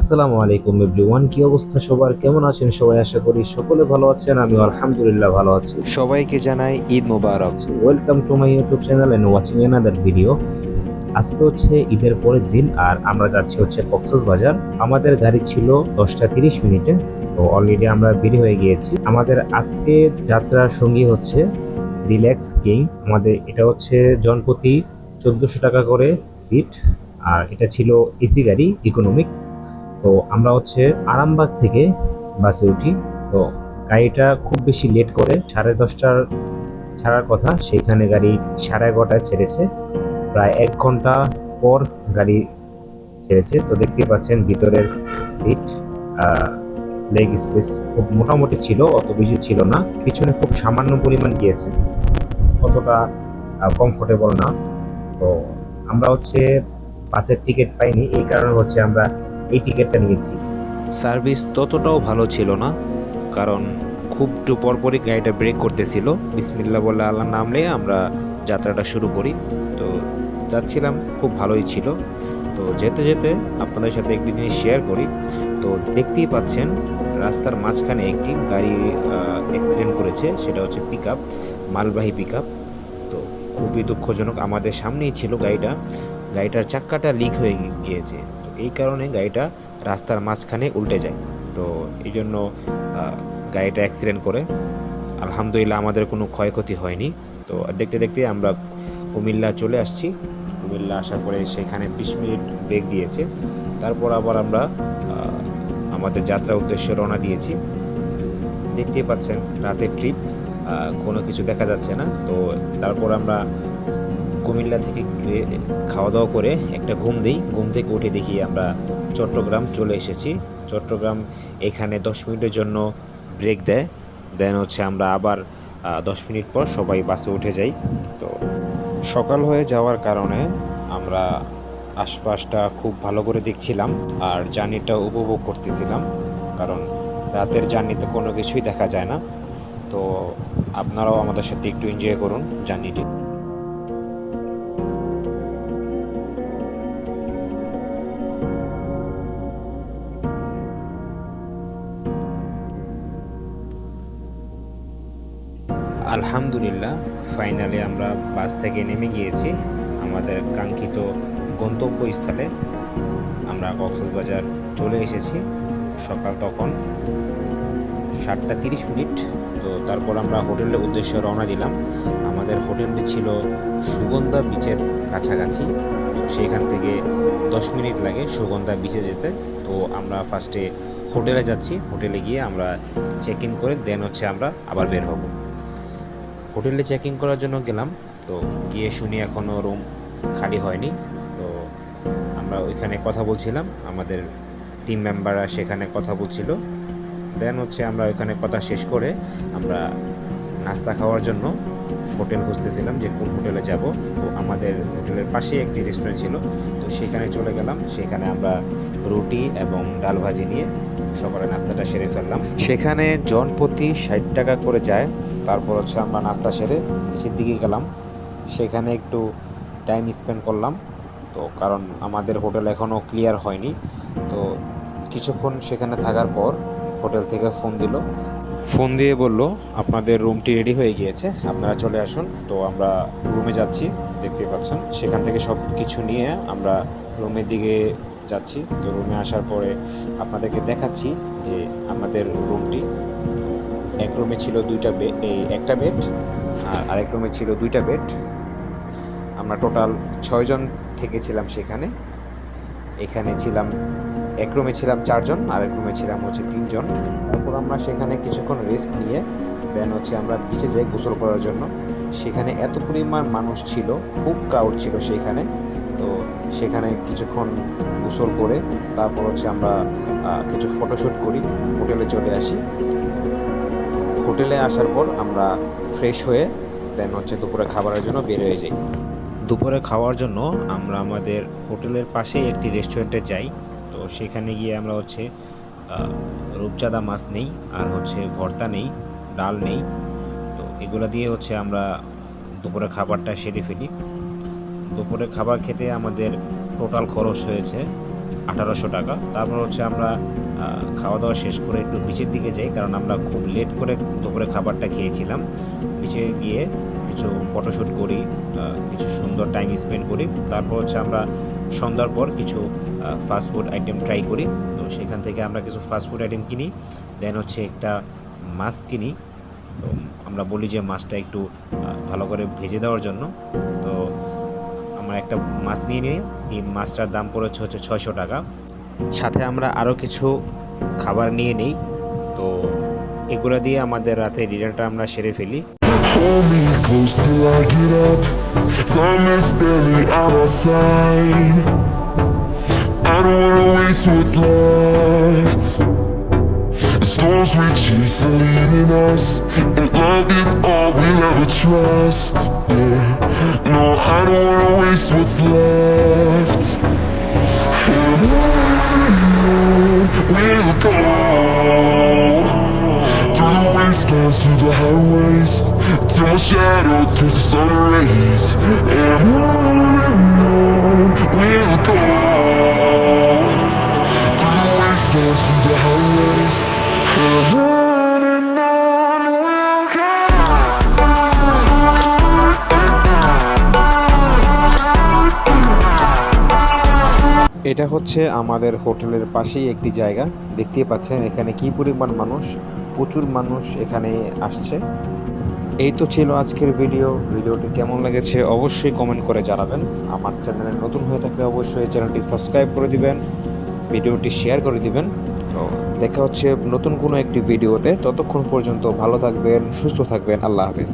আসসালামু আলাইকুম এভরিওয়ান, কি অবস্থা সবার? কেমন আছেন সবাই? আশা করি সকলে ভালো আছেন। আমি আলহামদুলিল্লাহ ভালো আছি। সবাইকে জানাই ঈদ মোবারক। Welcome to my YouTube channel and watching another video. আজকে হচ্ছে ঈদের পরের দিন আর আমরা যাচ্ছি হচ্ছে কক্সবাজার। আমাদের গাড়ি ছিল 10টা 30 মিনিটে, তো অলরেডি আমরা বেরিয়ে হয়ে গিয়েছি। আমাদের আজকে যাত্রার সঙ্গী হচ্ছে রিল্যাক্স কিং। আমাদের এটা হচ্ছে জনপ্রতি 1400 টাকা করে সিট, আর এটা ছিল এসি গাড়ি, ইকোনমিক। তো আমরা হচ্ছে আরামবাগ থেকে বাসে উঠি। তো গাড়িটা খুব বেশি লেট করে, 10:30টার ছাড়ার কথা, সেইখানে গাড়ি 11:30টায় ছেড়েছে। প্রায় 1 ঘন্টা পর গাড়ি ছেড়েছে। তো দেখতে পাচ্ছেন ভিতরের সিট, লেগ স্পেস খুব মোটামুটি ছিল, অত বেশি ছিল না। পিছনে খুব সামান্য পরিমাণ গিয়েছে, অতটা কমফোর্টেবল না। তো আমরা হচ্ছে বাসের টিকিট পাইনি, এই কারণে হচ্ছে আমরা এই টিকিটটা নিয়েছি। সার্ভিস ততটাও ভালো ছিল না, কারণ খুব একটু পরপরই গাড়িটা ব্রেক করতেছিল। বিসমিল্লাহ বলে আল্লাহর নাম নিয়ে আমরা যাত্রাটা শুরু করি। তো যাচ্ছিলাম, খুব ভালোই ছিল। তো যেতে যেতে আপনাদের সাথে একটি জিনিস শেয়ার করি। তো দেখতেই পাচ্ছেন রাস্তার মাঝখানে একটি গাড়ি অ্যাক্সিডেন্ট করেছে। সেটা হচ্ছে পিকআপ, মালবাহী পিকআপ। তো খুবই দুঃখজনক, আমাদের সামনেই ছিল গাড়িটা। গাড়িটার চাক্কাটা লিক হয়ে গিয়েছে। তো এই কারণে গাড়িটা রাস্তার মাঝখানে উল্টে যায়। তো এই জন্য গাড়িটা অ্যাক্সিডেন্ট করে। আলহামদুলিল্লাহ আমাদের কোনো ক্ষয়ক্ষতি হয়নি। তো দেখতে দেখতে আমরা কুমিল্লা চলে আসছি। কুমিল্লা আসার পরে সেখানে 20 মিনিট ব্রেক দিয়েছে। তারপর আবার আমরা আমাদের যাত্রার উদ্দেশ্যে রওনা দিয়েছি। দেখতেই পাচ্ছেন রাতের ট্রিপ, কোনো কিছু দেখা যাচ্ছে না। তো তারপর আমরা কুমিল্লা থেকে খাওয়া দাওয়া করে একটা ঘুম দিই। ঘুম থেকে উঠে দেখি আমরা চট্টগ্রাম চলে এসেছি। চট্টগ্রাম এখানে 10 মিনিটের জন্য ব্রেক দেয়। দেন হচ্ছে আমরা আবার 10 মিনিট পর সবাই বাসে উঠে যাই। তো সকাল হয়ে যাওয়ার কারণে আমরা আশপাশটা খুব ভালো করে দেখছিলাম আর জার্নিটা উপভোগ করতেছিলাম, কারণ রাতের জার্নিতে কোনো কিছুই দেখা যায় না। তো আপনারাও আমাদের সাথে একটু এনজয় করুন জার্নিটি। আলহামদুলিল্লাহ, ফাইনালি আমরা বাস থেকে নেমে গিয়েছি আমাদের কাঙ্ক্ষিত গন্তব্যস্থলে। আমরা কক্সবাজার চলে এসেছি। সকাল তখন 7টা 30 মিনিট। তো তারপর আমরা হোটেলের উদ্দেশ্যে রওনা দিলাম। আমাদের হোটেলটি ছিল সুগন্ধা বিচের কাছাকাছি। তো সেইখান থেকে 10 মিনিট লাগে সুগন্ধা বিচে যেতে। তো আমরা ফার্স্টে হোটেলে যাচ্ছি। হোটেলে গিয়ে আমরা চেক ইন করে দেন হচ্ছে আমরা আবার বের হব। হোটেলে চেক ইন করার জন্য গেলাম। তো গিয়ে শুনি এখনও রুম খালি হয়নি। তো আমরা ওইখানে কথা বলছিলাম, আমাদের টিম মেম্বাররা সেখানে কথা বলছিল। দেন হচ্ছে আমরা ওইখানে কথা শেষ করে আমরা নাস্তা খাওয়ার জন্য হোটেল খুঁজতেছিলাম যে কোন হোটেলে যাব। তো আমাদের হোটেলের পাশেই একটি রেস্টুরেন্ট ছিল, তো সেখানে চলে গেলাম। সেখানে আমরা রুটি এবং ডাল ভাজি নিয়ে সকালে নাস্তাটা সেরে ফেললাম। সেখানে জন প্রতি 60 টাকা করে যায়। তারপর হচ্ছে আমরা নাস্তা সেরে নিচের দিকে গেলাম। সেখানে একটু টাইম স্পেন্ড করলাম। তো কারণ আমাদের হোটেল এখনও ক্লিয়ার হয়নি। তো কিছুক্ষণ সেখানে থাকার পর হোটেল থেকে ফোন দিল। ফোন দিয়ে বলল আপনাদের রুমটি রেডি হয়ে গিয়েছে, আপনারা চলে আসুন। তো আমরা রুমে যাচ্ছি, দেখতে পাচ্ছেন সেখান থেকে সব কিছু নিয়ে আমরা রুমের দিকে যাচ্ছি। তো রুমে আসার পরে আপনাদেরকে দেখাচ্ছি যে আমাদের রুমটি, এক রুমে ছিল একটা বেড, আর আরেক রুমে ছিল 2টা বেড। আমরা টোটাল 6 জন থেকেছিলাম সেখানে। এখানে ছিলাম, এক রুমে ছিলাম 4 জন, আর এক রুমে ছিলাম হচ্ছে 3 জন। তারপর আমরা সেখানে কিছুক্ষণ রেস্ট নিয়ে দেন হচ্ছে আমরা বিচে যাই গোসল করার জন্য। সেখানে এত পরিমাণ মানুষ ছিল, খুব ক্রাউড ছিল সেখানে। তো সেখানে কিছুক্ষণ গোসল করে তারপর হচ্ছে আমরা কিছু ফটোশ্যুট করি, হোটেলে চলে আসি। হোটেলে আসার পর আমরা ফ্রেশ হয়ে দেন হচ্ছে দুপুরে খাবারের জন্য বের হয়ে যাই। দুপুরে খাওয়ার জন্য আমরা আমাদের হোটেলের পাশেই একটি রেস্টুরেন্টে যাই। তো সেখানে গিয়ে আমরা হচ্ছে রূপচাঁদা মাছ নেই, আর হচ্ছে ভর্তা নেই, ডাল নেই। তো এগুলো দিয়ে হচ্ছে আমরা দুপুরে খাবারটা সেরে ফেলি। দুপুরে খাবার খেতে আমাদের টোটাল খরচ হয়েছে 1800 টাকা। তারপর হচ্ছে আমরা খাওয়া দাওয়া শেষ করে একটু বিচের দিকে যাই, কারণ আমরা খুব লেট করে দুপুরে খাবারটা খেয়েছিলাম। বিচে গিয়ে কিছু ফটোশ্যুট করি, কিছু সুন্দর টাইম স্পেন্ড করি। তারপর হচ্ছে আমরা সন্ধ্যার পর কিছু ফাস্টফুড আইটেম ট্রাই করি। তো সেখান থেকে আমরা কিছু ফাস্টফুড আইটেম কিনি, দেন হচ্ছে একটা মাছ কিনি। তো আমরা বলি যে মাছটা একটু ভালো করে ভেজে দেওয়ার জন্য। তো আমরা একটা মাছ নিয়ে নিই, এই মাছটার দাম পড়েছে হচ্ছে 600 টাকা। সাথে আমরা আরও কিছু খাবার নিয়ে নিই। তো এগুলো দিয়ে আমাদের রাতের ডিনারটা আমরা সেরে ফেলি। Hold me close till I get up. Time is barely on our side. I don't wanna waste what's left. The storms we chase are leading us, and love is all we'll ever trust. Yeah, no, I don't wanna waste what's left. And on we'll go, through the wastelands, through the highways, till my shadow turns to sun rays. And on we'll go, through the wastelands, through the highways. And on we'll go. এটা হচ্ছে আমাদের হোটেলের পাশেই একটি জায়গা। দেখতেই পাচ্ছেন এখানে কি পরিমাণ মানুষ, প্রচুর মানুষ এখানে আসছে। এই তো ছিল আজকের ভিডিওটি কেমন লেগেছে অবশ্যই কমেন্ট করে জানাবেন। আমার চ্যানেলে নতুন হয়ে থাকলে অবশ্যই চ্যানেলটি সাবস্ক্রাইব করে দিবেন, ভিডিওটি শেয়ার করে দিবেন। তো দেখা হচ্ছে নতুন কোনো একটি ভিডিওতে। ততক্ষণ পর্যন্ত ভালো থাকবেন, সুস্থ থাকবেন। আল্লাহ হাফেজ।